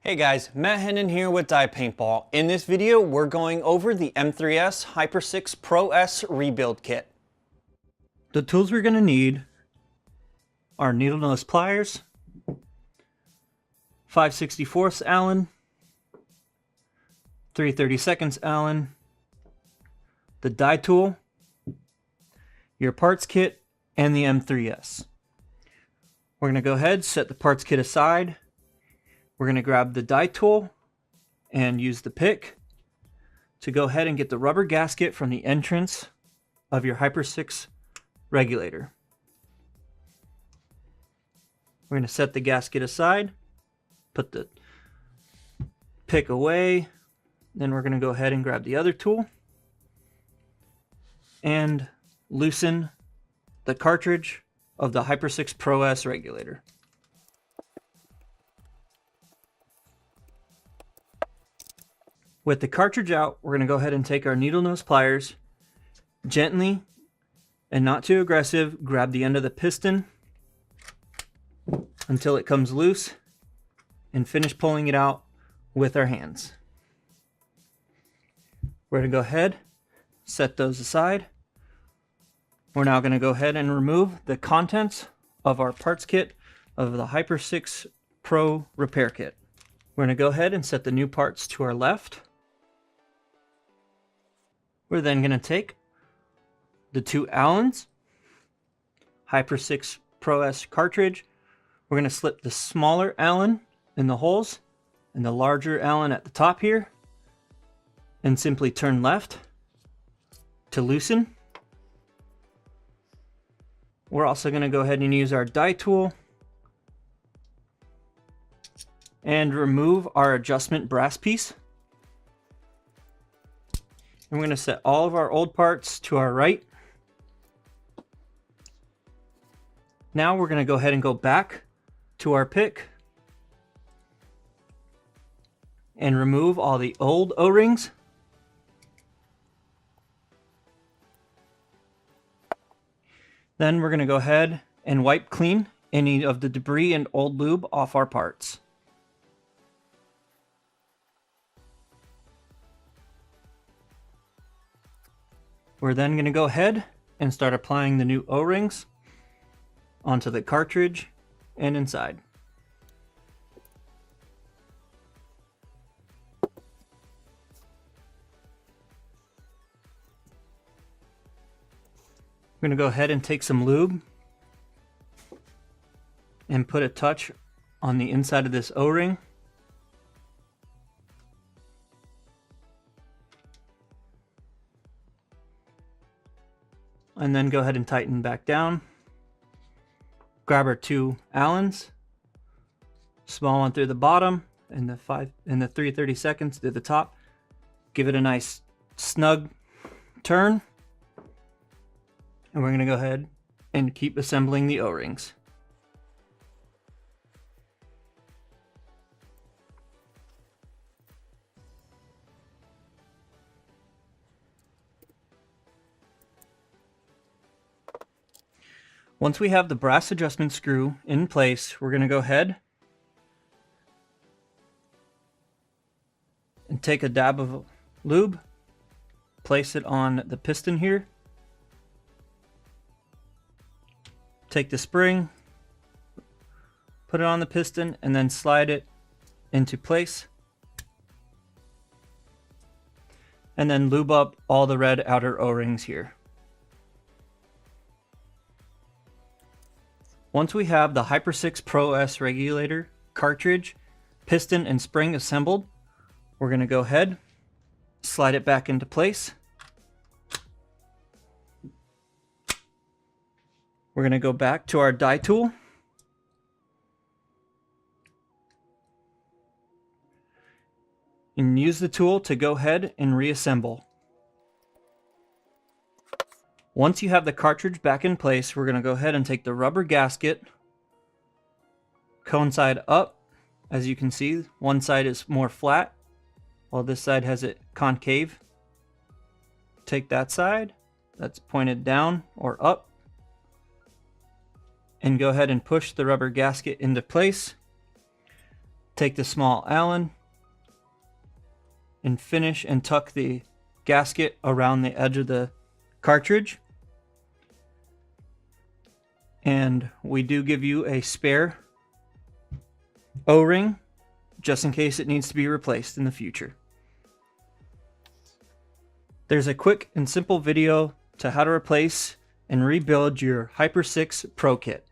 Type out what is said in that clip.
Hey guys, Matt Hennon here with Dye Paintball. In this video, we're going over the M3s Hyper 6 Pro S rebuild kit. The tools we're going to need are needle nose pliers, 5/64 Allen, 3/32 Allen, the die tool, your parts kit, and the M3s. We're going to go ahead, set the parts kit aside. We're going to grab the die tool and use the pick to go ahead and get the rubber gasket from the entrance of your Hyper 6 regulator. We're going to set the gasket aside, put the pick away, then we're going to go ahead and grab the other tool and loosen the cartridge of the Hyper 6 Pro S regulator. With the cartridge out, we're going to go ahead and take our needle nose pliers, gently and not too aggressive, grab the end of the piston until it comes loose and finish pulling it out with our hands. We're going to go ahead, set those aside. We're now going to go ahead and remove the contents of our parts kit of the Hyper 6 Pro repair kit. We're going to go ahead and set the new parts to our left. We're then going to take the two Allens, Hyper 6 Pro S cartridge. We're going to slip the smaller Allen in the holes and the larger Allen at the top here, and simply turn left to loosen. We're also going to go ahead and use our die tool and remove our adjustment brass piece. And we're going to set all of our old parts to our right. Now we're going to go ahead and go back to our pick and remove all the old O-rings. Then we're going to go ahead and wipe clean any of the debris and old lube off our parts. We're then going to go ahead and start applying the new O-rings onto the cartridge and inside. We're going to go ahead and take some lube and put a touch on the inside of this O-ring. And then go ahead and tighten back down. Grab our two Allens, small one through the bottom and the 3/32 through the top. Give it a nice snug turn. And we're going to go ahead and keep assembling the O-rings. Once we have the brass adjustment screw in place, we're going to go ahead and take a dab of lube, place it on the piston here, take the spring, put it on the piston, and then slide it into place, and then lube up all the red outer O-rings here. Once we have the Hyper 6 Pro S regulator, cartridge, piston, and spring assembled, we're going to go ahead, slide it back into place. We're going to go back to our die tool and use the tool to go ahead and reassemble. Once you have the cartridge back in place, we're going to go ahead and take the rubber gasket, cone side up. As you can see, one side is more flat, while this side has it concave. Take that side that's pointed down or up, and go ahead and push the rubber gasket into place. Take the small Allen and finish and tuck the gasket around the edge of the cartridge. And we do give you a spare O-ring just in case it needs to be replaced in the future. There's a quick and simple video to how to replace and rebuild your Hyper 6 Pro Kit.